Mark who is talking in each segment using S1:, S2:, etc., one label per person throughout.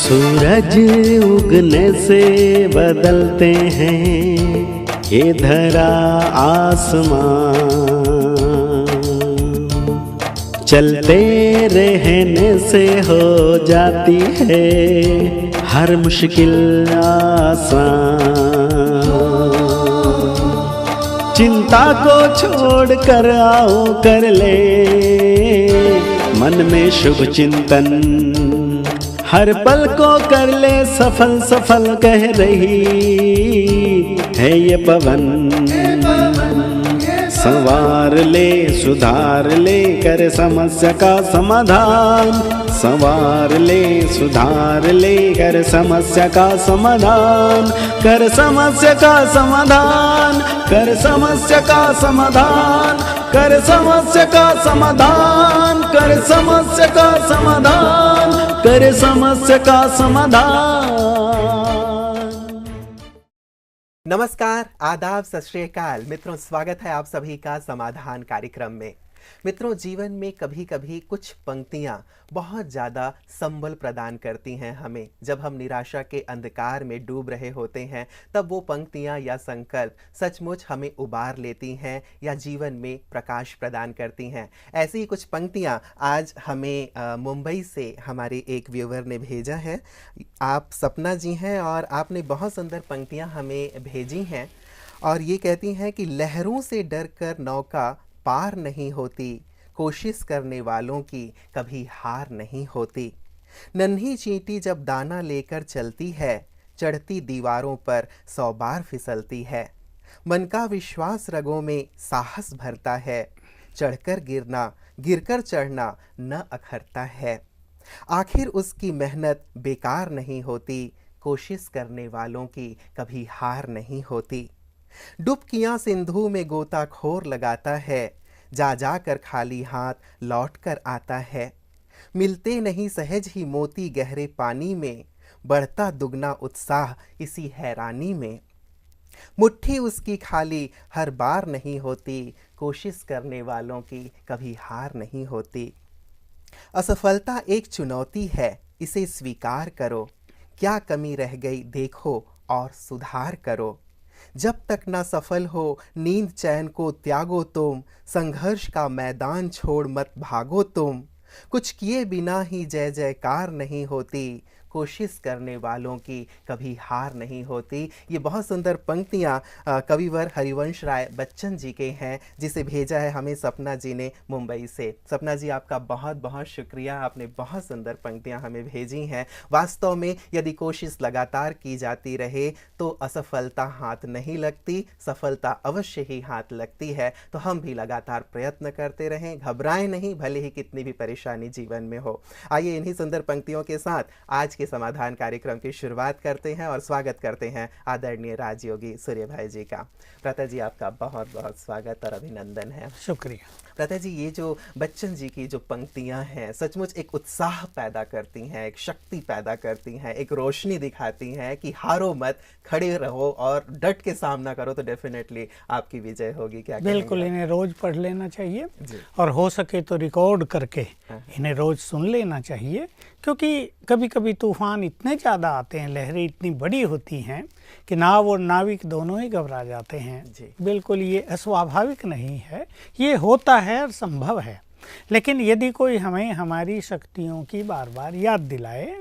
S1: सूरज उगने से बदलते हैं ये धरा आसमान, चलते रहने से हो जाती है हर मुश्किल आसान। चिंता को छोड़ कर आओ कर ले मन में शुभ चिंतन, हर पल को कर ले सफल सफल कह रही है ये पवन। संवार ले सुधार ले कर समस्या का समाधान, संवार ले सुधार ले कर समस्या का समाधान, कर समस्या का समाधान, कर समस्या का समाधान, कर समस्या का समाधान, कर समस्या का समाधान, कर समस्या का समाधान।
S2: नमस्कार, आदाब, सत श्री अकाल मित्रों, स्वागत है आप सभी का समाधान कार्यक्रम में। मित्रों, जीवन में कभी कभी कुछ पंक्तियाँ बहुत ज़्यादा संबल प्रदान करती हैं हमें। जब हम निराशा के अंधकार में डूब रहे होते हैं तब वो पंक्तियाँ या संकल्प सचमुच हमें उबार लेती हैं या जीवन में प्रकाश प्रदान करती हैं। ऐसी ही कुछ पंक्तियाँ आज हमें मुंबई से हमारे एक व्यूवर ने भेजा है। आप सपना जी हैं और आपने बहुत सुंदर पंक्तियाँ हमें भेजी हैं और ये कहती हैं कि लहरों से डर कर नौका पार नहीं होती, कोशिश करने वालों की कभी हार नहीं होती। नन्ही चींटी जब दाना लेकर चलती है, चढ़ती दीवारों पर 100 बार फिसलती है। मन का विश्वास रगों में साहस भरता है, चढ़कर गिरना गिरकर चढ़ना न अखरता है। आखिर उसकी मेहनत बेकार नहीं होती, कोशिश करने वालों की कभी हार नहीं होती। डुबकियां सिंधु में गोताखोर लगाता है, जा जाकर खाली हाथ लौट कर आता है। मिलते नहीं सहज ही मोती गहरे पानी में, बढ़ता दुगना उत्साह इसी हैरानी में। मुट्ठी उसकी खाली हर बार नहीं होती, कोशिश करने वालों की कभी हार नहीं होती। असफलता एक चुनौती है, इसे स्वीकार करो, क्या कमी रह गई देखो और सुधार करो। जब तक ना सफल हो नींद चैन को त्यागो तुम, संघर्ष का मैदान छोड़ मत भागो तुम। कुछ किए बिना ही जय जयकार नहीं होती, कोशिश करने वालों की कभी हार नहीं होती। ये बहुत सुंदर पंक्तियाँ कविवर हरिवंश राय बच्चन जी के हैं, जिसे भेजा है हमें सपना जी ने मुंबई से। सपना जी, आपका बहुत बहुत शुक्रिया, आपने बहुत सुंदर पंक्तियाँ हमें भेजी हैं। वास्तव में यदि कोशिश लगातार की जाती रहे तो असफलता हाथ नहीं लगती, सफलता अवश्य ही हाथ लगती है। तो हम भी लगातार प्रयत्न करते रहें, घबराएं नहीं, भले ही कितनी भी परेशानी जीवन में हो। आइए इन्हीं सुंदर पंक्तियों के साथ आज के समाधान कार्यक्रम की शुरुआत करते हैं और स्वागत करते हैं आदरणीय राजयोगी सूर्य भाई जी का। प्रता जी, आपका बहुत बहुत स्वागत और अभिनंदन है।
S3: शुक्रिया।
S2: प्रता जी, ये जो बच्चन जी की जो पंक्तियां हैं सचमुच एक उत्साह पैदा करती हैं, एक शक्ति पैदा करती हैं, एक रोशनी दिखाती हैं कि हारो मत, खड़े रहो और डट के सामना करो तो डेफिनेटली आपकी विजय होगी। क्या
S3: बिल्कुल, इन्हें रोज पढ़ लेना चाहिए और हो सके तो रिकॉर्ड करके इन्हें रोज सुन लेना चाहिए, क्योंकि कभी कभी तूफान इतने ज़्यादा आते हैं, लहरें इतनी बड़ी होती हैं कि नाव और नाविक दोनों ही घबरा जाते हैं। बिल्कुल ये अस्वाभाविक नहीं है, ये होता है और संभव है। लेकिन यदि कोई हमें हमारी शक्तियों की बार बार याद दिलाए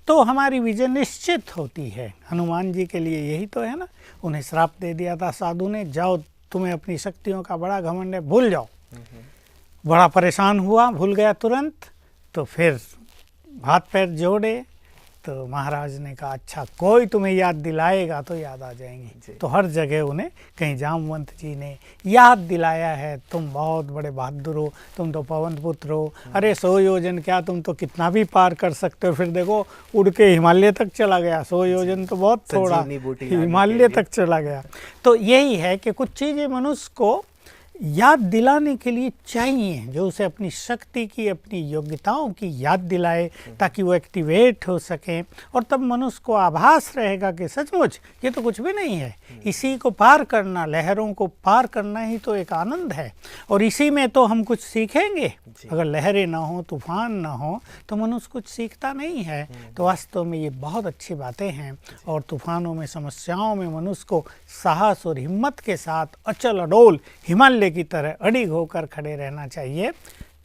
S3: तो हमारी विजय निश्चित होती है। हनुमान जी के लिए यही तो है ना, उन्हें श्राप दे दिया था साधु ने, जाओ तुम्हें अपनी शक्तियों का बड़ा घमंड है, भूल जाओ। बड़ा परेशान हुआ, भूल गया तुरंत। तो फिर हाथ पैर जोड़े तो महाराज ने कहा अच्छा कोई तुम्हें याद दिलाएगा तो याद आ जाएंगी। तो हर जगह उन्हें कहीं जामवंत जी ने याद दिलाया है, तुम बहुत बड़े बहादुर हो, तुम तो पवन पुत्र हो, अरे 100 योजन क्या, तुम तो कितना भी पार कर सकते हो। फिर देखो उड़ के हिमालय तक चला गया, 100 योजन तो बहुत थोड़ा, हिमालय तक चला गया। तो यही है कि कुछ चीज़ें मनुष्य को याद दिलाने के लिए चाहिए, जो उसे अपनी शक्ति की, अपनी योग्यताओं की याद दिलाए ताकि वो एक्टिवेट हो सकें। और तब मनुष्य को आभास रहेगा कि सचमुच ये तो कुछ भी नहीं है, इसी को पार करना, लहरों को पार करना ही तो एक आनंद है, और इसी में तो हम कुछ सीखेंगे। अगर लहरें ना हो, तूफान ना हो, तो मनुष्य कुछ सीखता नहीं है। तो वास्तव में ये बहुत अच्छी बातें हैं, और तूफानों में, समस्याओं में मनुष्य को साहस और हिम्मत के साथ अचल अडोल हिमालय की तरह अडिग होकर खड़े रहना चाहिए।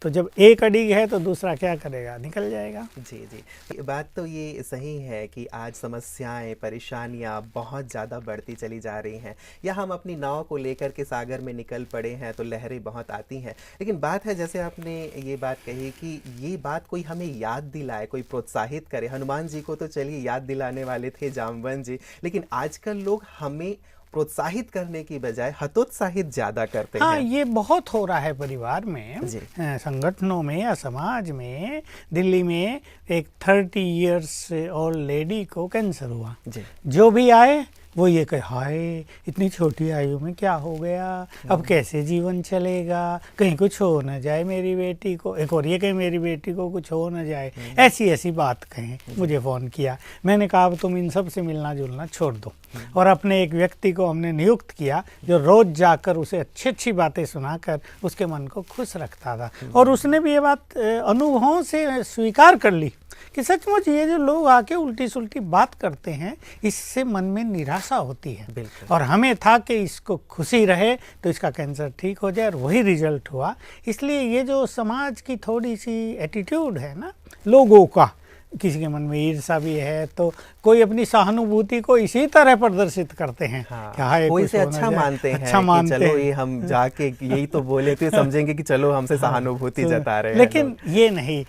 S3: तो जब एक अडिग है तो दूसरा क्या करेगा, निकल जाएगा।
S2: जी जी, बात तो ये सही है कि आज समस्याएं, परेशानियां बहुत ज़्यादा बढ़ती चली जा रही हैं, या हम अपनी नाव को लेकर के सागर में निकल पड़े हैं तो लहरें बहुत आती हैं। लेकिन बात है, जैसे आपने ये बात कही कि ये बात कोई हमें याद दिलाए, कोई प्रोत्साहित करे। हनुमान जी को तो चलिए याद दिलाने वाले थे जामवंत जी, लेकिन आजकल लोग हमें प्रोत्साहित करने की बजाय हतोत्साहित ज्यादा करते
S3: हाँ,
S2: हैं।
S3: ये बहुत हो रहा है परिवार में, संगठनों में या समाज में। दिल्ली में एक 30 इयर्स ओल्ड लेडी को कैंसर हुआ जी। जो भी आए वो ये कहे, हाय इतनी छोटी आयु में क्या हो गया, अब कैसे जीवन चलेगा, कहीं कुछ हो न जाए मेरी बेटी को। एक और ये कहे, मेरी बेटी को कुछ हो न जाए, ऐसी ऐसी बात कहें। मुझे फ़ोन किया, मैंने कहा अब तुम इन सब से मिलना जुलना छोड़ दो, और अपने एक व्यक्ति को हमने नियुक्त किया जो रोज़ जाकर उसे अच्छी अच्छी बातें सुनाकर उसके मन को खुश रखता था। और उसने भी ये बात अनुभवों से स्वीकार कर ली कि सचमुच ये जो लोग आके उल्टी सुल्टी बात करते हैं, इससे मन में निराशा होती है। और हमें था कि इसको खुशी रहे तो इसका कैंसर ठीक हो जाए, और वही रिजल्ट हुआ। इसलिए ये जो समाज की थोड़ी सी एटीट्यूड है ना लोगों का, किसी के मन में ईर्ष्या भी है तो कोई अपनी सहानुभूति को इसी तरह प्रदर्शित करते हैं।
S2: हाँ, कोई से अच्छा मानते हैं, अच्छा मानते हैं, चलो ये हम जाके यही तो बोले तो समझेंगे कि चलो हमसे सहानुभूति जता रहे हैं।
S3: लेकिन ये नहीं,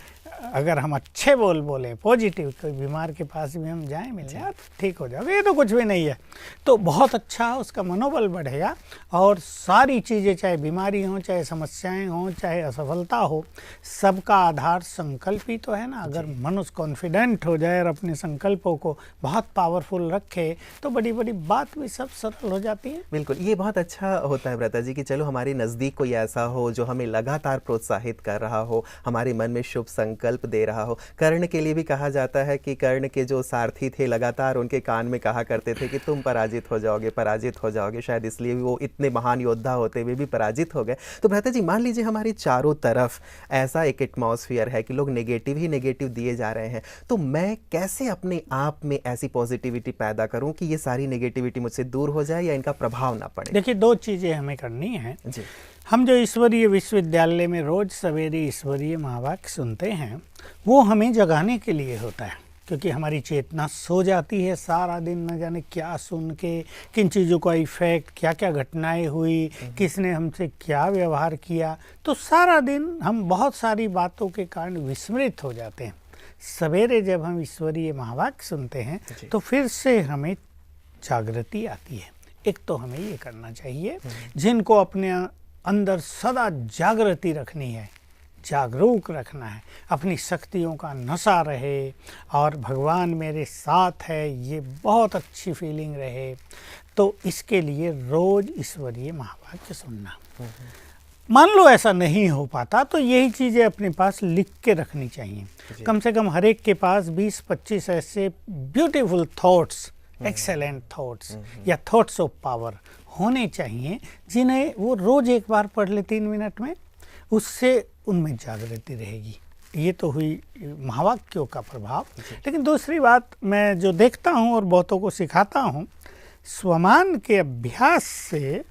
S3: अगर हम अच्छे बोले पॉजिटिव, कोई बीमार के पास भी हम जाएं, मिल जाए, ठीक हो जाएगा, ये तो कुछ भी नहीं है, तो बहुत अच्छा उसका मनोबल बढ़ेगा। और सारी चीज़ें, चाहे बीमारी हो, चाहे समस्याएं हो, चाहे असफलता हो, सबका आधार संकल्प ही तो है ना। अगर मनुष्य कॉन्फिडेंट हो जाए और अपने संकल्पों को बहुत पावरफुल रखे तो बड़ी बड़ी बात भी सब सरल हो जाती है।
S2: बिल्कुल, ये बहुत अच्छा होता है ब्रता जी कि चलो हमारे नज़दीक कोई ऐसा हो जो हमें लगातार प्रोत्साहित कर रहा हो, हमारे मन में शुभ संकल्प दे रहा हो। कर्ण के लिए भी कहा जाता है कि कर्ण के जो सारथी थे लगातार उनके कान में कहा करते थे कि तुम पराजित हो जाओगे, पराजित हो जाओगे। शायद इसलिए वो इतने महान योद्धा होते हुए भी पराजित हो गए। तो भ्राता जी, मान लीजिए हमारे चारों तरफ ऐसा एक एटमॉस्फेयर है कि लोग नेगेटिव ही नेगेटिव दिए जा रहे हैं, तो मैं कैसे अपने आप में ऐसी पॉजिटिविटी पैदा करूं कि ये सारी नेगेटिविटी मुझसे दूर हो जाए या इनका प्रभाव ना पड़े?
S3: देखिए, दो चीज़ें हमें करनी है जी। हम जो ईश्वरीय विश्वविद्यालय में रोज सवेरे ईश्वरीय महावाक्य सुनते हैं, वो हमें जगाने के लिए होता है, क्योंकि हमारी चेतना सो जाती है सारा दिन, न जाने क्या सुन के, किन चीज़ों का इफेक्ट, क्या क्या घटनाएं हुई, किसने हमसे क्या व्यवहार किया, तो सारा दिन हम बहुत सारी बातों के कारण विस्मृत हो जाते हैं। सवेरे जब हम ईश्वरीय महावाक्य सुनते हैं तो फिर से हमें जागृति आती है। एक तो हमें ये करना चाहिए, जिनको अपने अंदर सदा जागृति रखनी है, जागरूक रखना है, अपनी शक्तियों का नशा रहे और भगवान मेरे साथ है, ये बहुत अच्छी फीलिंग रहे, तो इसके लिए रोज ईश्वरीय महावाक्य सुनना। मान लो ऐसा नहीं हो पाता तो यही चीज़ें अपने पास लिख के रखनी चाहिए। कम से कम हर एक के पास 20-25 ऐसे ब्यूटीफुल थॉट्स, एक्सेलेंट थॉट्स या थॉट्स ऑफ पावर होने चाहिए, जिन्हें वो रोज एक बार पढ़ ले 3 मिनट में, उससे उनमें जागृति रहेगी। ये तो हुई महावाक्यों का प्रभाव। लेकिन दूसरी बात मैं जो देखता हूँ और बहुतों को सिखाता हूँ, स्वमान के अभ्यास से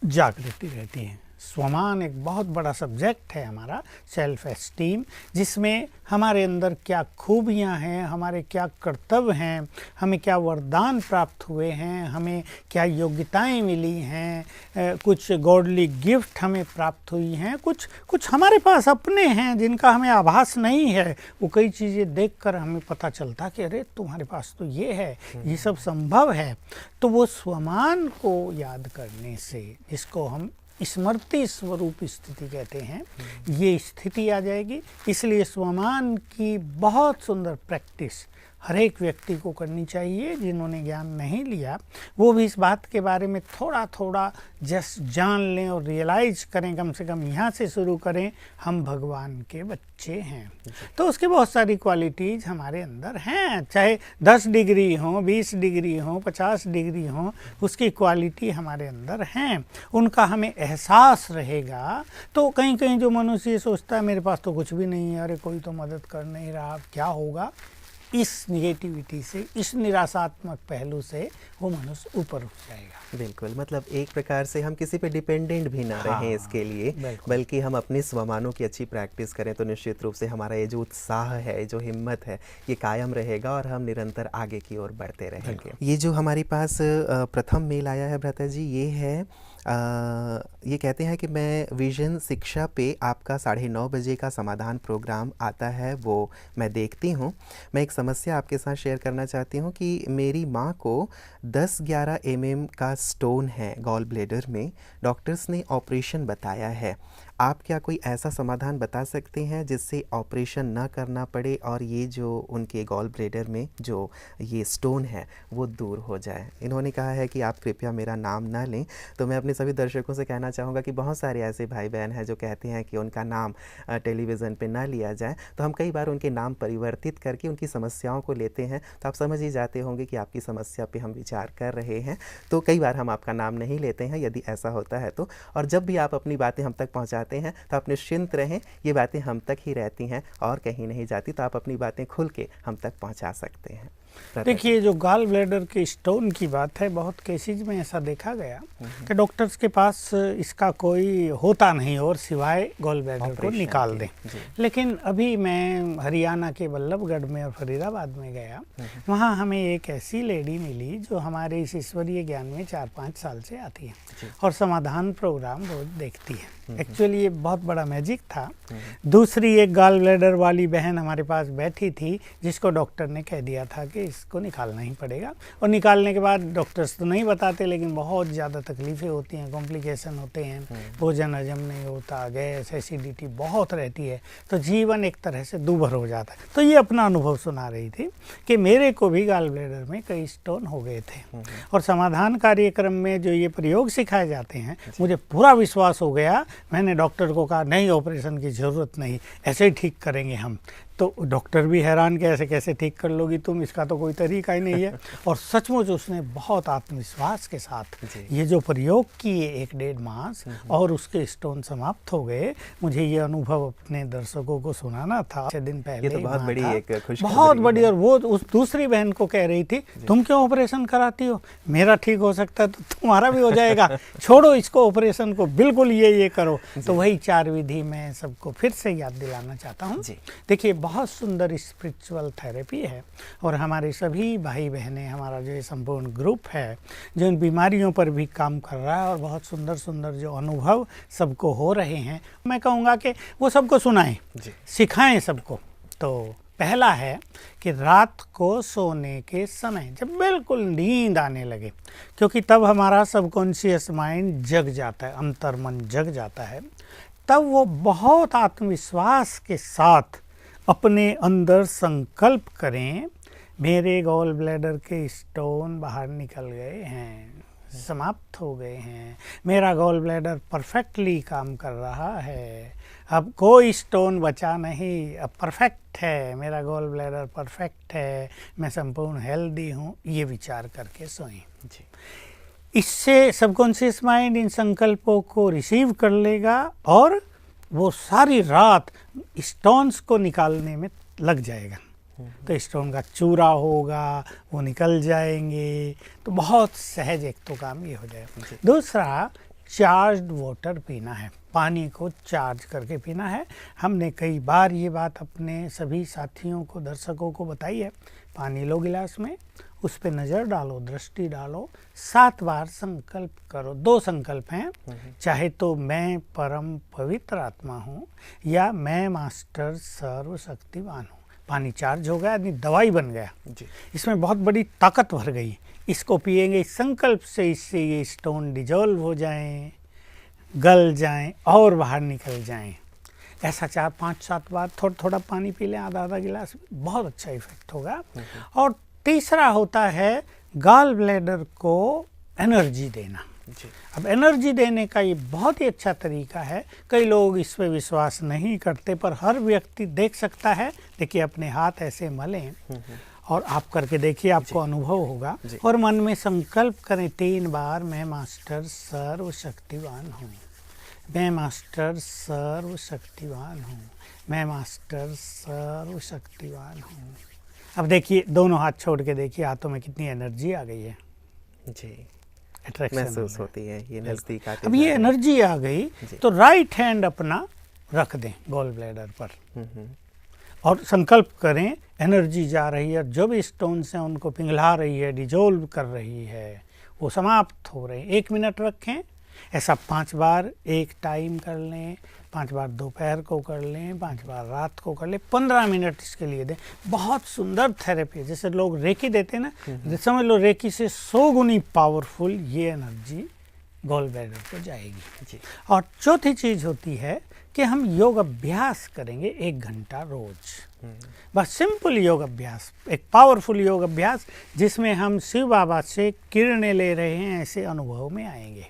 S3: जागृति रहती है। स्वमान एक बहुत बड़ा सब्जेक्ट है हमारा, सेल्फ एस्टीम, जिसमें हमारे अंदर क्या खूबियां हैं, हमारे क्या कर्तव्य हैं, हमें क्या वरदान प्राप्त हुए हैं, हमें क्या योग्यताएं मिली हैं, कुछ गॉडली गिफ्ट हमें प्राप्त हुई हैं, कुछ हमारे पास अपने हैं जिनका हमें आभास नहीं है। वो कई चीज़ें देखकर हमें पता चलता कि अरे तुम्हारे पास तो ये है, ये सब संभव है। तो वो स्वमान को याद करने से, जिसको हम स्मृति स्वरूप स्थिति कहते हैं, ये स्थिति आ जाएगी। इसलिए स्वमान की बहुत सुंदर प्रैक्टिस हर एक व्यक्ति को करनी चाहिए। जिन्होंने ज्ञान नहीं लिया वो भी इस बात के बारे में थोड़ा थोड़ा जस्ट जान लें और रियलाइज करें, कम से कम यहाँ से शुरू करें, हम भगवान के बच्चे हैं। तो उसकी बहुत सारी क्वालिटीज़ हमारे अंदर हैं, चाहे 10 डिग्री हो, 20 डिग्री हो, 50 डिग्री हो, उसकी क्वालिटी हमारे अंदर हैं। उनका हमें एहसास रहेगा। तो कहीं कहीं जो मनुष्य ये सोचता है मेरे पास तो कुछ भी नहीं है, अरे कोई तो मदद कर नहीं रहा, क्या होगा, इस निगेटिविटी से, इस निराशात्मक पहलू से वो मनुष्य ऊपर उठ जाएगा।
S2: बिल्कुल, मतलब एक प्रकार से हम किसी पे डिपेंडेंट भी ना रहें इसके लिए, बल्कि हम अपने स्वमानों की अच्छी प्रैक्टिस करें तो निश्चित रूप से हमारा ये जो उत्साह है, जो हिम्मत है, ये कायम रहेगा और हम निरंतर आगे की ओर बढ़ते रहेंगे। ये जो हमारे पास प्रथम मेल आया है भ्राता जी, ये है ये कहते हैं कि मैं विजन शिक्षा पे आपका 9:30 बजे का समाधान प्रोग्राम आता है, वो मैं देखती हूँ। मैं एक समस्या आपके साथ शेयर करना चाहती हूँ कि मेरी माँ को 10-11 mm का स्टोन है गॉल ब्लैडर में। डॉक्टर्स ने ऑपरेशन बताया है। आप क्या कोई ऐसा समाधान बता सकते हैं जिससे ऑपरेशन ना करना पड़े और ये जो उनके गॉल ब्लैडर में जो ये स्टोन है वो दूर हो जाए? इन्होंने कहा है कि आप कृपया मेरा नाम ना लें। तो मैं अपने सभी दर्शकों से कहना चाहूँगा कि बहुत सारे ऐसे भाई बहन हैं जो कहते हैं कि उनका नाम टेलीविज़न पे ना लिया जाए, तो हम कई बार उनके नाम परिवर्तित करके उनकी समस्याओं को लेते हैं। तो आप समझ ही जाते होंगे कि आपकी समस्या पे हम विचार कर रहे हैं, तो कई बार हम आपका नाम नहीं लेते हैं यदि ऐसा होता है तो। और जब भी आप अपनी बातें हम तक पहुँचाते हैं तो आप निश्चिंत रहें, ये बातें हम तक ही रहती हैं और कहीं नहीं जाती। तो आप अपनी बातें खुल के हम तक पहुंचा सकते हैं।
S3: देखिए, जो गॉल ब्लैडर के स्टोन की बात है, बहुत केसेज में ऐसा देखा गया कि डॉक्टर्स के पास इसका कोई होता नहीं और सिवाय गॉल ब्लैडर को निकाल दें। लेकिन अभी मैं हरियाणा के बल्लभगढ़ में और फरीदाबाद में गया, वहाँ हमें एक ऐसी लेडी मिली जो हमारे इस ईश्वरीय ज्ञान में 4-5 साल से आती है और समाधान प्रोग्राम रोज देखती है। एक्चुअली ये बहुत बड़ा मैजिक था। दूसरी एक गॉल ब्लैडर वाली बहन हमारे पास बैठी थी जिसको डॉक्टर ने कह दिया था कि इसको निकालना ही पड़ेगा, और निकालने के बाद डॉक्टर्स तो नहीं बताते लेकिन बहुत ज़्यादा तकलीफ़ें होती हैं, कॉम्प्लिकेशन होते हैं, भोजन हजम नहीं होता, गैस, एसिडिटी बहुत रहती है, तो जीवन एक तरह से दूभर हो जाता है। तो ये अपना अनुभव सुना रही थी कि मेरे को भी गॉल ब्लैडर में कई स्टोन हो गए थे और समाधान कार्यक्रम में जो ये प्रयोग सिखाए जाते हैं मुझे पूरा विश्वास हो गया। मैंने डॉक्टर को कहा नहीं, ऑपरेशन की ज़रूरत नहीं, ऐसे ही ठीक करेंगे हम। तो डॉक्टर भी हैरान कि ऐसे कैसे ठीक कर लोगी तुम, इसका तो कोई तरीका ही नहीं है। और सचमुच उसने बहुत आत्मविश्वास के साथ ये जो प्रयोग किए 1-1.5 मास और उसके स्टोन समाप्त हो गए। मुझे ये अनुभव अपने दर्शकों को सुनाना था। 6 दिन पहले
S2: ये तो बहुत बड़ी एक खुशखबरी,
S3: बहुत बड़ी। और वो उस दूसरी बहन को कह रही थी तुम क्यों ऑपरेशन कराती हो, मेरा ठीक हो सकता है तो तुम्हारा भी हो जाएगा, छोड़ो इसको, ऑपरेशन को, बिल्कुल ये करो। तो वही 4 विधि मैं सबको फिर से याद दिलाना चाहता हूँ। देखिए, बहुत सुंदर स्पिरिचुअल थेरेपी है और हमारे सभी भाई बहनें, हमारा जो संपूर्ण ग्रुप है जो इन बीमारियों पर भी काम कर रहा है और बहुत सुंदर सुंदर जो अनुभव सबको हो रहे हैं, मैं कहूँगा कि वो सबको सुनाएं, सिखाएं सबको। तो पहला है कि रात को सोने के समय जब बिल्कुल नींद आने लगे, क्योंकि तब हमारा सबकॉन्शियस माइंड जग जाता है, अंतर्मन जग जाता है, तब वो बहुत आत्मविश्वास के साथ अपने अंदर संकल्प करें मेरे गॉल ब्लैडर के स्टोन बाहर निकल गए हैं, समाप्त हो गए हैं, मेरा गॉल ब्लैडर परफेक्टली काम कर रहा है, अब कोई स्टोन बचा नहीं, अब परफेक्ट है, मेरा गॉल ब्लैडर परफेक्ट है, मैं संपूर्ण हेल्दी हूँ। ये विचार करके सोएं। इससे सबकॉन्शियस माइंड इन संकल्पों को रिसीव कर लेगा और वो सारी रात स्टोन्स को निकालने में लग जाएगा। तो स्टोन का चूरा होगा, वो निकल जाएंगे, तो बहुत सहज एक तो काम ये हो जाएगा। दूसरा, चार्ज्ड वाटर पीना है, पानी को चार्ज करके पीना है। हमने कई बार ये बात अपने सभी साथियों को, दर्शकों को बताई है। पानी लो गिलास में, उस पे नज़र डालो, दृष्टि डालो, 7 बार संकल्प करो। 2 संकल्प हैं, चाहे तो मैं परम पवित्र आत्मा हूँ या मैं मास्टर सर्वशक्तिवान हूँ। पानी चार्ज हो गया, आदमी दवाई बन गया, इसमें बहुत बड़ी ताकत भर गई। इसको पिएंगे इस संकल्प से, इससे ये स्टोन डिजॉल्व हो जाएं, गल जाएं और बाहर निकल जाएं। ऐसा 4, 5, 7 बार थोड़ा थोड़ा पानी पी लें, आधा आधा गिलास, बहुत अच्छा इफेक्ट होगा। और तीसरा होता है गॉल ब्लैडर को एनर्जी देना। अब एनर्जी देने का ये बहुत ही अच्छा तरीका है। कई लोग इस पे विश्वास नहीं करते, पर हर व्यक्ति देख सकता है। देखिए अपने हाथ ऐसे मलें और आप करके देखिए, आपको अनुभव होगा। और मन में संकल्प करें 3 बार, मैं मास्टर सर्वशक्तिवान हूँ, मैं मास्टर सर्वशक्तिवान हूँ, मैं मास्टर सर्वशक्तिवान हूँ। अब देखिए दोनों हाथ छोड़ के देखिए, हाथों में कितनी एनर्जी आ गई है जी, अट्रैक्शन
S2: महसूस होती है, ये नज़दीक आते।
S3: अब ये एनर्जी आ गई तो राइट हैंड अपना रख दें गॉल ब्लैडर पर और संकल्प करें, एनर्जी जा रही है, जो भी स्टोन्स हैं उनको पिघला रही है, डिजोल्व कर रही है, वो समाप्त हो रहे हैं। 1 मिनट रखें, ऐसा 5 बार एक टाइम कर लें, 5 बार दोपहर को कर लें, 5 बार रात को कर लें, 15 मिनट इसके लिए दें। बहुत सुंदर थेरेपी है। जैसे लोग रेकी देते हैं ना, समझ लो रेकी से 100 गुनी पावरफुल ये एनर्जी गॉल ब्लैडर को जाएगी जी। और चौथी चीज़ होती है कि हम योग अभ्यास करेंगे 1 घंटा रोज, बस सिंपल योग अभ्यास, एक पावरफुल योग अभ्यास जिसमें हम शिव बाबा से किरणें ले रहे हैं, ऐसे अनुभव में आएंगे।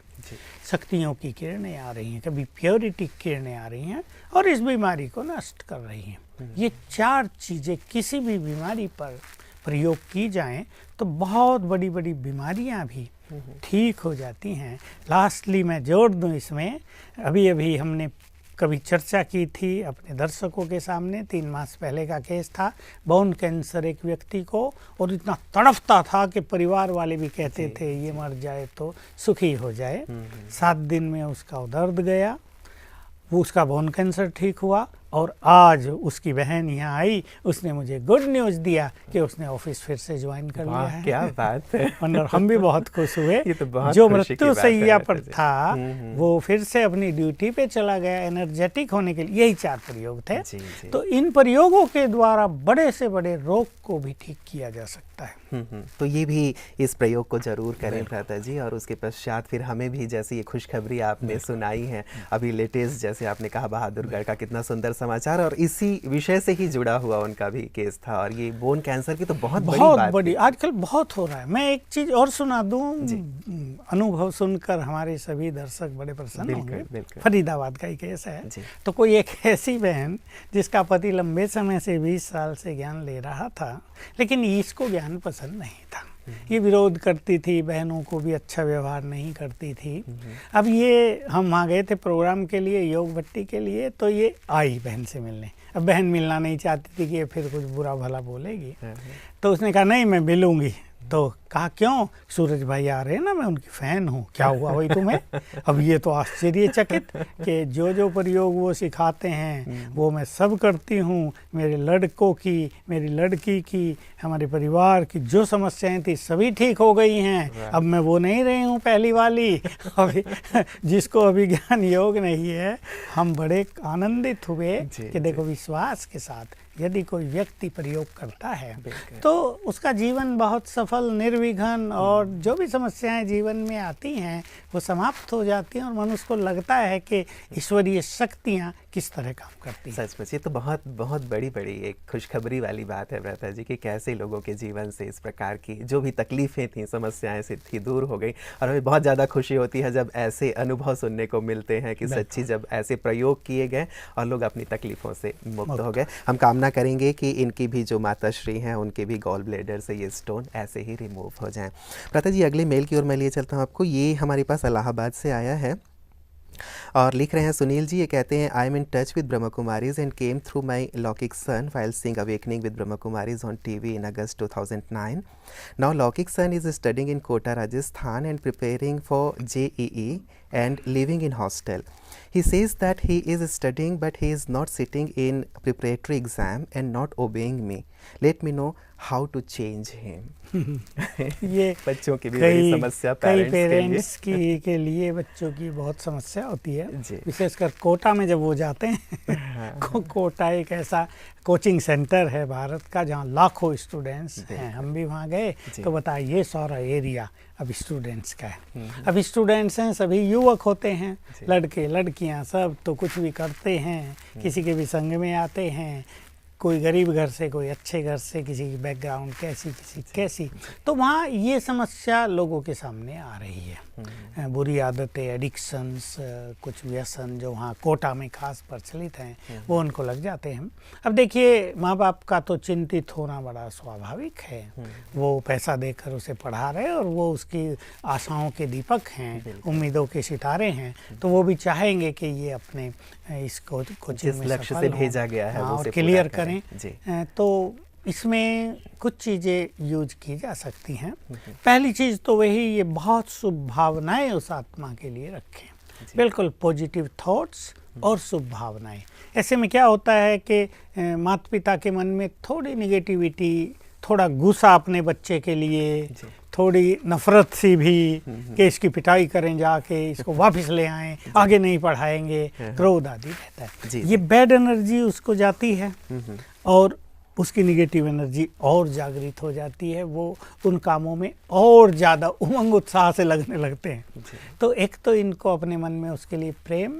S3: शक्तियों की किरणें आ रही हैं, कभी प्योरिटी किरणें आ रही हैं और इस बीमारी को नष्ट कर रही हैं। ये 4 चीज़ें किसी भी बीमारी पर प्रयोग की जाएं तो बहुत बड़ी बड़ी बीमारियां भी ठीक हो जाती हैं। लास्टली मैं जोड़ दूं इसमें, अभी अभी हमने कभी चर्चा की थी अपने दर्शकों के सामने, 3 मास पहले का केस था, बोन कैंसर एक व्यक्ति को, और इतना तड़फता था कि परिवार वाले भी कहते थे ये मर जाए तो सुखी हो जाए। 7 दिन में उसका दर्द गया, वो उसका बोन कैंसर ठीक हुआ और आज उसकी बहन यहाँ आई, उसने मुझे गुड न्यूज़ दिया कि उसने ऑफिस फिर से ज्वाइन कर लिया है।
S2: क्या बात है।
S3: और हम भी बहुत खुश हुए।
S2: ये तो बहुत
S3: जो
S2: खुशी की
S3: मृत्यु
S2: बात है
S3: सैया पर
S2: वैसे।
S3: था वो फिर से अपनी ड्यूटी पे चला गया एनर्जेटिक होने के लिए। यही 4 प्रयोग थे
S2: जी, जी।
S3: तो इन प्रयोगों के द्वारा बड़े से बड़े रोग को भी ठीक किया जा सकता है।
S2: तो ये भी इस प्रयोग को जरूर करें भ्राता जी। और उसके पश्चात फिर हमें भी, जैसे ये खुशखबरी आपने सुनाई है अभी लेटेस्ट, जैसे आपने कहा बहादुरगढ़ का कितना सुंदर समाचार, और इसी विषय से ही जुड़ा हुआ उनका भी केस था। और ये बोन कैंसर की तो बहुत बड़ी
S3: आजकल बहुत हो रहा है। मैं एक चीज और सुना दूं, अनुभव सुनकर हमारे सभी दर्शक बड़े प्रसन्न होंगे। फरीदाबाद का ही केस है। तो कोई एक ऐसी बहन जिसका पति लंबे समय से 20 साल से ज्ञान ले रहा था, लेकिन इसको ज्ञान पसंद नहीं था। ये विरोध करती थी, बहनों को भी अच्छा व्यवहार नहीं करती थी। अब ये हम वहाँ गए थे प्रोग्राम के लिए, योग भट्टी के लिए, तो ये आई बहन से मिलने। अब बहन मिलना नहीं चाहती थी कि ये फिर कुछ बुरा भला बोलेगी, तो उसने कहा नहीं मैं मिलूंगी। तो कहा क्यों? सूरज भाई आ रहे हैं ना, मैं उनकी फ़ैन हूँ। क्या हुआ भाई तुम्हें? अब ये तो आश्चर्यचकित कि जो जो प्रयोग वो सिखाते हैं वो मैं सब करती हूँ। मेरे लड़कों की, मेरी लड़की की, हमारे परिवार की जो समस्याएं थी सभी ठीक हो गई हैं। अब मैं वो नहीं रही हूँ पहली वाली। अभी जिसको अभिज्ञान योग नहीं है। हम बड़े आनंदित हुए कि देखो विश्वास के साथ यदि कोई व्यक्ति प्रयोग करता है तो उसका जीवन बहुत सफल, निर्विघ्न, और जो भी समस्याएं जीवन में आती हैं वो समाप्त हो जाती हैं और मनुष्य को लगता है कि ईश्वरीय शक्तियां किस तरह काम करती हैं।
S2: सच ये तो बहुत बहुत बड़ी एक खुशखबरी वाली बात है भ्राता जी कि कैसे लोगों के जीवन से इस प्रकार की जो भी तकलीफें थी, समस्याएं थी, दूर हो गई। और हमें बहुत ज़्यादा खुशी होती है जब ऐसे अनुभव सुनने को मिलते हैं कि सच्ची जब ऐसे प्रयोग किए गए और लोग अपनी तकलीफ़ों से मुक्त हो गए। हम कामना करेंगे कि इनकी भी जो माताश्री हैं उनके भी गॉल ब्लैडर से ये स्टोन ऐसे ही रिमूव हो जाएं। भ्राता जी अगले मेल की ओर मैं लिए चलता हूँ आपको। ये हमारे पास इलाहाबाद से आया है और लिख रहे हैं सुनील जी। ये कहते हैं I am in touch with Brahma Kumaris and came through my लौकिक सन while seeing Awakening with Brahma Kumaris on TV in August 2009. Now Laukik son is studying in Kota, Rajasthan and preparing for JEE and living in hostel. He says that he is studying but he is not sitting in preparatory exam and not obeying me. Let me know how to change him.
S3: ये
S2: बच्चों की भी बड़ी समस्या,
S3: parents के लिए बच्चों की बहुत समस्या होती है, विशेषकर कोटा में जब वो जाते हैं। कोटा एक ऐसा कोचिंग सेंटर है भारत का जहाँ लाखों स्टूडेंट्स हैं। हम भी वहाँ गए तो बताइए सारा एरिया अब स्टूडेंट्स का है। अब स्टूडेंट्स हैं, सभी युवक होते हैं, लड़के लड़कियां सब तो कुछ भी करते हैं, किसी के भी संग में आते हैं, कोई गरीब घर से, कोई अच्छे घर से, किसी की बैकग्राउंड कैसी, किसी कैसी। तो वहाँ ये समस्या लोगों के सामने आ रही है। बुरी आदतें, एडिक्शंस, कुछ व्यसन जो वहाँ कोटा में खास प्रचलित हैं, वो उनको लग जाते हैं। अब देखिए, माँ बाप का तो चिंतित होना बड़ा स्वाभाविक है। वो पैसा देकर उसे पढ़ा रहे और वो उसकी आशाओं के दीपक हैं, उम्मीदों के सितारे हैं, तो वो भी चाहेंगे कि ये अपने इसको कोचिंग में
S2: लक्ष्य से भेजा गया है
S3: और क्लियर करें। तो इसमें कुछ चीज़ें यूज की जा सकती हैं। पहली चीज़ तो वही, ये बहुत शुभ भावनाएं उस आत्मा के लिए रखें, बिल्कुल पॉजिटिव थॉट्स और शुभ भावनाएं। ऐसे में क्या होता है कि माता पिता के मन में थोड़ी निगेटिविटी, थोड़ा गुस्सा अपने बच्चे के लिए, थोड़ी नफरत सी भी कि इसकी पिटाई करें जाके, इसको वापस ले आएं, आगे नहीं पढ़ाएंगे, क्रोध आदि रहता है। ये बैड एनर्जी उसको जाती है और उसकी निगेटिव एनर्जी और जागृत हो जाती है। वो उन कामों में और ज़्यादा उमंग उत्साह से लगने लगते हैं। तो एक तो इनको अपने मन में उसके लिए प्रेम,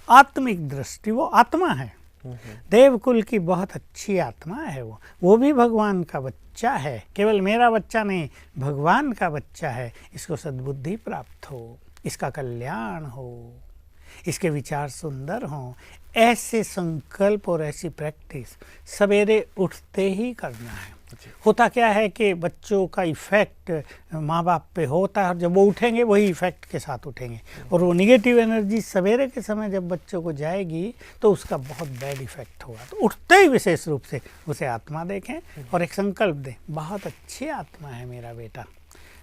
S3: आत्मिक दृष्टि, वो आत्मा है, देवकुल की बहुत अच्छी आत्मा है, वो भी भगवान का बच्चा है, केवल मेरा बच्चा नहीं, भगवान का बच्चा है। इसको सद्बुद्धि प्राप्त हो, इसका कल्याण हो, इसके विचार सुंदर हों, ऐसे संकल्प और ऐसी प्रैक्टिस सवेरे उठते ही करना है। होता क्या है कि बच्चों का इफ़ेक्ट माँ बाप पे होता है और जब वो उठेंगे वही इफ़ेक्ट के साथ उठेंगे, और वो निगेटिव एनर्जी सवेरे के समय जब बच्चों को जाएगी तो उसका बहुत बैड इफ़ेक्ट होगा। तो उठते ही विशेष रूप से उसे आत्मा देखें और एक संकल्प दें, बहुत अच्छी आत्मा है मेरा बेटा,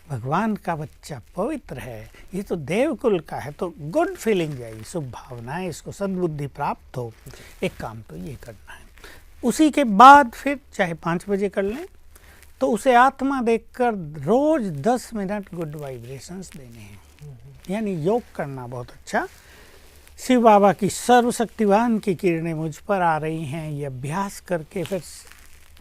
S3: भगवान का बच्चा पवित्र है, ये तो देवकुल का है, तो गुड फीलिंग जाएगी, शुभ भावनाएं, इसको सद्बुद्धि प्राप्त हो। एक काम तो ये करना है। उसी के बाद फिर चाहे 5 बजे कर लें, तो उसे आत्मा देखकर रोज 10 मिनट गुड वाइब्रेशंस देने हैं, यानी योग करना बहुत अच्छा। शिव बाबा की सर्वशक्तिवान की किरणें मुझ पर आ रही हैं, ये अभ्यास करके फिर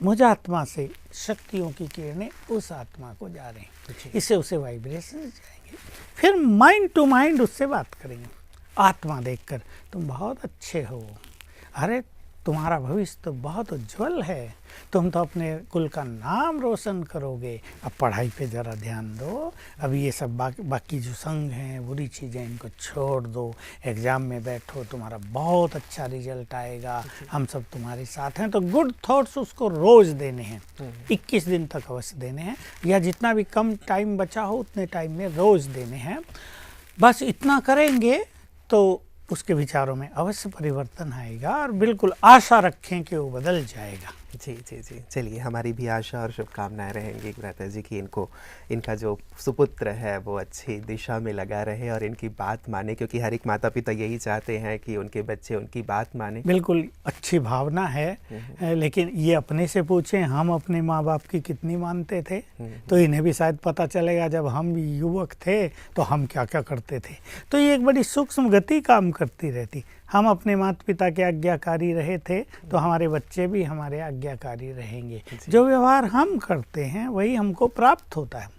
S3: मुझ आत्मा से शक्तियों की किरणें उस आत्मा को जा रही हैं, इससे उसे वाइब्रेशन जाएंगे। फिर माइंड टू माइंड उससे बात करेंगे, आत्मा देखकर, तुम बहुत अच्छे हो, अरे तुम्हारा भविष्य तो बहुत उज्जवल है, तुम तो अपने कुल का नाम रोशन करोगे, अब पढ़ाई पे ज़रा ध्यान दो, अब ये सब बाकी जो संग हैं, बुरी चीज़ें, इनको छोड़ दो, एग्ज़ाम में बैठो, तुम्हारा बहुत अच्छा रिजल्ट आएगा, हम सब तुम्हारे साथ हैं। तो गुड थॉट्स उसको रोज़ देने हैं, 21 दिन तक अवश्य देने हैं, या जितना भी कम टाइम बचा हो उतने टाइम में रोज़ देने हैं। बस इतना करेंगे तो उसके विचारों में अवश्य परिवर्तन आएगा और बिल्कुल आशा रखें कि वो बदल जाएगा।
S2: जी जी जी, चलिए, हमारी भी आशा और शुभकामनाएं रहेंगी भ्राता जी कि इनका जो सुपुत्र है वो अच्छी दिशा में लगा रहे और इनकी बात माने, क्योंकि हर एक माता पिता यही चाहते हैं कि उनके बच्चे उनकी बात माने।
S3: बिल्कुल अच्छी भावना है, लेकिन ये अपने से पूछें, हम अपने माँ बाप की कितनी मानते थे, तो इन्हें भी शायद पता चलेगा जब हम युवक थे तो हम क्या क्या करते थे। तो ये एक बड़ी सूक्ष्म गति काम करती रहती। हम अपने माता पिता के आज्ञाकारी रहे थे तो हमारे बच्चे भी हमारे आज्ञाकारी रहेंगे। जो व्यवहार हम करते हैं वही हमको प्राप्त होता है।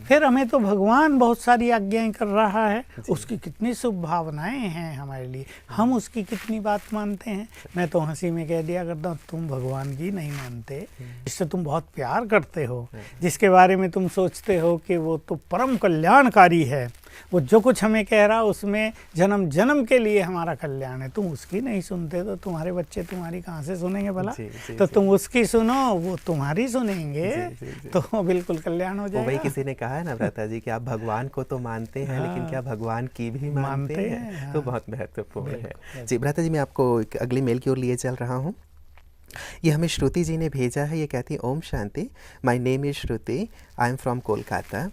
S3: फिर हमें तो भगवान बहुत सारी आज्ञाएं कर रहा है, उसकी कितनी शुभ भावनाएं हैं हमारे लिए, हम उसकी कितनी बात मानते हैं। मैं तो हंसी में कह दिया करता हूँ, तुम भगवान की नहीं मानते, जिससे तुम बहुत प्यार करते हो, जिसके बारे में तुम सोचते हो कि वो तो परम कल्याणकारी है, वो जो कुछ हमें कह रहा उसमें जन्म जन्म के लिए हमारा कल्याण है, तुम उसकी नहीं सुनते तो तुम्हारे बच्चे तुम्हारी कहाँ से सुनेंगे भला। तो तुम उसकी सुनो, वो तुम्हारी सुनेंगे, तो बिल्कुल कल्याण हो जाएगा।
S2: वही किसी ने कहा है ना भ्राता जी कि आप भगवान को तो मानते हैं, लेकिन क्या भगवान की भी मानते हैं? तो बहुत महत्वपूर्ण है। जी भ्राता जी, मैं आपको अगली मेल की ओर लिए चल रहा हूँ। ये हमें श्रुति जी ने भेजा है। ये कहती है, Om Shanti, my name is Shruti, I am from Kolkata,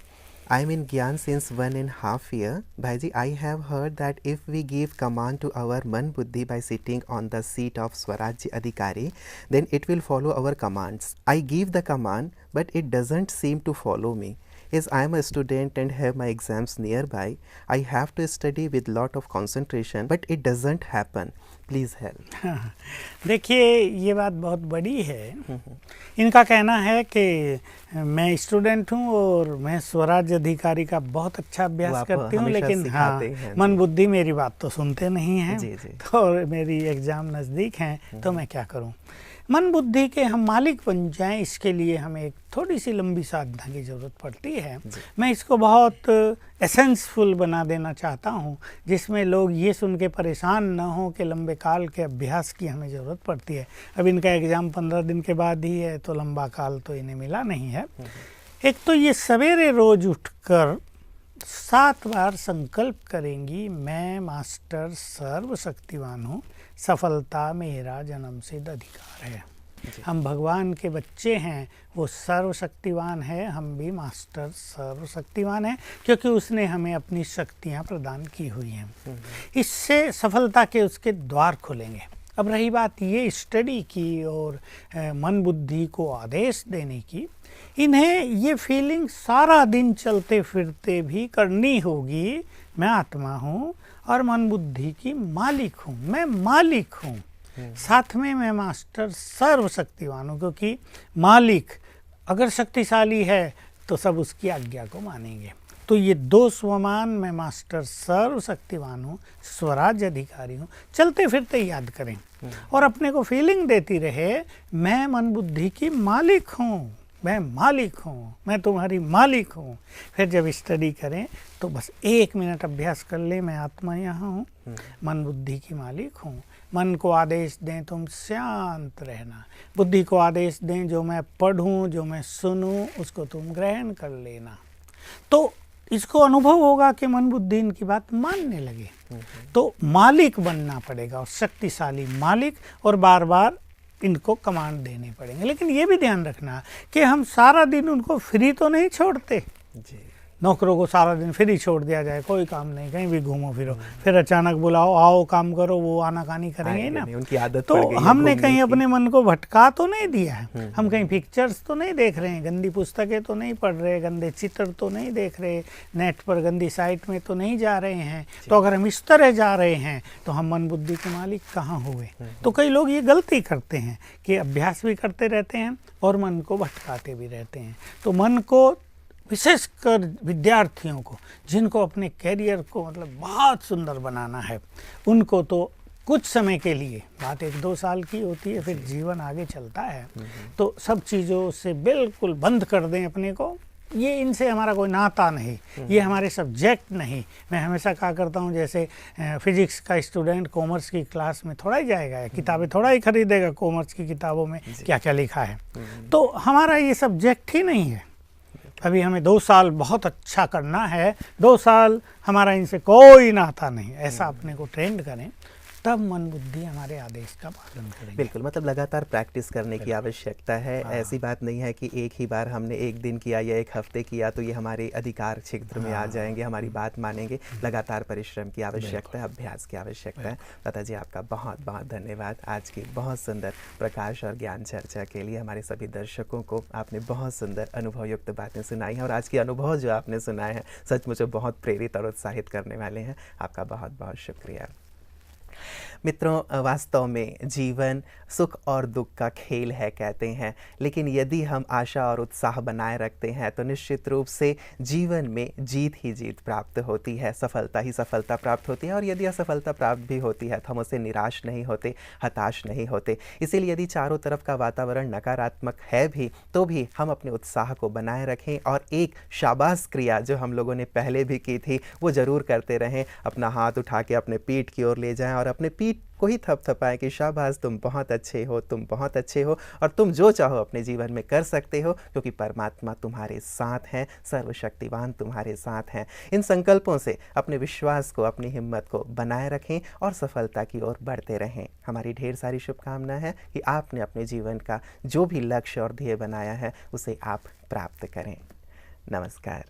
S2: I am in Gyan since 1.5 years. Bhaiji, I have heard that if we give command to our man buddhi by sitting on the seat of Swarajya Adhikari, then it will follow our commands. I give the command, but it doesn't seem to follow me. As I am a student and have my exams nearby, I have to study with lot of concentration, but it doesn't happen. Please help.
S3: हाँ, देखिए ये बात बहुत बड़ी है। इनका कहना है कि मैं स्टूडेंट हूँ और मैं स्वराज अधिकारी का बहुत अच्छा अभ्यास करती हूँ, लेकिन हाँ, मन बुद्धि मेरी बात तो सुनते नहीं हैं।
S2: जी जी।
S3: तो मेरी एग्ज़ाम नज़दीक हैं, तो मैं क्या करूँ। मन बुद्धि के हम मालिक बन जाएं, इसके लिए हमें एक थोड़ी सी लंबी साधना की ज़रूरत पड़ती है। मैं इसको बहुत एसेंसफुल बना देना चाहता हूँ, जिसमें लोग ये सुन के परेशान ना हो कि लंबे काल के अभ्यास की हमें ज़रूरत पड़ती है। अब इनका एग्ज़ाम 15 दिन के बाद ही है, तो लंबा काल तो इन्हें मिला नहीं है। एक तो ये सवेरे रोज़ उठकर 7 बार संकल्प करेंगी, मैं मास्टर सर्वशक्तिवान हूँ, सफलता मेरा जन्म सिद्ध अधिकार है। हम भगवान के बच्चे हैं, वो सर्वशक्तिवान है, हम भी मास्टर सर्वशक्तिवान हैं, क्योंकि उसने हमें अपनी शक्तियाँ प्रदान की हुई हैं। इससे सफलता के उसके द्वार खुलेंगे। अब रही बात ये स्टडी की और मन बुद्धि को आदेश देने की, इन्हें ये फीलिंग सारा दिन चलते फिरते भी करनी होगी, मैं आत्मा हूँ और मन बुद्धि की मालिक हूँ, मैं मालिक हूँ। साथ में मैं मास्टर सर्वशक्तिवान हूँ, क्योंकि मालिक अगर शक्तिशाली है तो सब उसकी आज्ञा को मानेंगे। तो ये 2 स्वमान, मैं मास्टर सर्वशक्तिवान हूँ, स्वराज अधिकारी हूँ, चलते फिरते याद करें और अपने को फीलिंग देती रहे, मैं मन बुद्धि की मालिक हूँ, मैं मालिक हूँ, मैं तुम्हारी मालिक हूँ। फिर जब स्टडी करें तो बस 1 मिनट अभ्यास कर ले, मैं आत्मा यहाँ हूँ, मन बुद्धि की मालिक हूँ। मन को आदेश दें तुम शांत रहना, बुद्धि को आदेश दें जो मैं पढ़ूँ, जो मैं सुनूँ, उसको तुम ग्रहण कर लेना। तो इसको अनुभव होगा कि मन बुद्धि इनकी बात मानने लगे। तो मालिक बनना पड़ेगा, और शक्तिशाली मालिक, और बार बार इनको कमांड देने पड़ेंगे। लेकिन ये भी ध्यान रखना कि हम सारा दिन उनको फ्री तो नहीं छोड़ते
S2: जी।
S3: नौकरों को सारा दिन फ्री छोड़ दिया जाए, कोई काम नहीं, कहीं भी घूमो फिरो, फिर अचानक बुलाओ आओ काम करो, वो आनाकानी करेंगे ना।
S2: उनकी आदत
S3: तो
S2: पड़ गई है
S3: हमने
S2: घूमने
S3: कहीं
S2: की।
S3: अपने मन को भटका तो नहीं दिया है। हम कहीं पिक्चर्स तो नहीं देख रहे हैं, गंदी पुस्तकें तो नहीं पढ़ रहे, गंदे चित्र तो नहीं देख रहे, नेट पर गंदी साइट में तो नहीं जा रहे हैं। तो अगर हम इस तरह जा रहे हैं तो हम मन बुद्धि के मालिक कहाँ हुए। तो कई लोग ये गलती करते हैं कि अभ्यास भी करते रहते हैं और मन को भटकाते भी रहते हैं। तो मन को, विशेषकर विद्यार्थियों को जिनको अपने कैरियर को मतलब बहुत सुंदर बनाना है, उनको तो कुछ समय के लिए, बात 1-2 साल की होती है, फिर जीवन आगे चलता है, तो सब चीज़ों से बिल्कुल बंद कर दें अपने को। ये इनसे हमारा कोई नाता नहीं, ये हमारे सब्जेक्ट नहीं। मैं हमेशा कहा करता हूँ, जैसे फिजिक्स का स्टूडेंट कॉमर्स की क्लास में थोड़ा ही जाएगा, किताबें थोड़ा ही खरीदेगा, कॉमर्स की किताबों में क्या क्या लिखा है। तो हमारा ये सब्जेक्ट ही नहीं है। अभी हमें 2 साल बहुत अच्छा करना है, 2 साल हमारा इनसे कोई नाता नहीं, ऐसा अपने को ट्रेंड करें, तब मन बुद्धि हमारे आदेश का पालन करेगी।
S2: बिल्कुल, मतलब लगातार प्रैक्टिस करने की आवश्यकता है। ऐसी बात नहीं है कि एक ही बार हमने 1 दिन किया या 1 हफ्ते किया तो ये हमारे अधिकार क्षेत्र में आ जाएंगे, हमारी बात मानेंगे। लगातार परिश्रम की आवश्यकता है, अभ्यास की आवश्यकता है। लता जी, आपका बहुत बहुत धन्यवाद आज की बहुत सुंदर प्रकाश और ज्ञान चर्चा के लिए। हमारे सभी दर्शकों को आपने बहुत सुंदर अनुभवयुक्त बातें सुनाई हैं, और आज के अनुभव जो आपने सुनाए हैं सचमुच बहुत प्रेरित और उत्साहित करने वाले हैं। आपका बहुत बहुत शुक्रिया। मित्रों, वास्तव में जीवन सुख और दुख का खेल है कहते हैं, लेकिन यदि हम आशा और उत्साह बनाए रखते हैं तो निश्चित रूप से जीवन में जीत ही जीत प्राप्त होती है, सफलता ही सफलता प्राप्त होती है। और यदि असफलता प्राप्त भी होती है तो हम उससे निराश नहीं होते, हताश नहीं होते। इसीलिए यदि चारों तरफ का वातावरण नकारात्मक है भी तो भी हम अपने उत्साह को बनाए रखें, और एक शाबाश क्रिया जो हम लोगों ने पहले भी की थी वो ज़रूर करते रहें। अपना हाथ उठा के अपने पीठ की ओर ले जाएं और अपने पीठ को ही थपथपाएं कि शाबाश, तुम बहुत अच्छे हो, तुम बहुत अच्छे हो, और तुम जो चाहो अपने जीवन में कर सकते हो, क्योंकि परमात्मा तुम्हारे साथ हैं, सर्वशक्तिवान तुम्हारे साथ हैं। इन संकल्पों से अपने विश्वास को, अपनी हिम्मत को बनाए रखें और सफलता की ओर बढ़ते रहें। हमारी ढेर सारी शुभकामना है कि आपने अपने जीवन का जो भी लक्ष्य और ध्येय बनाया है उसे आप प्राप्त करें। नमस्कार।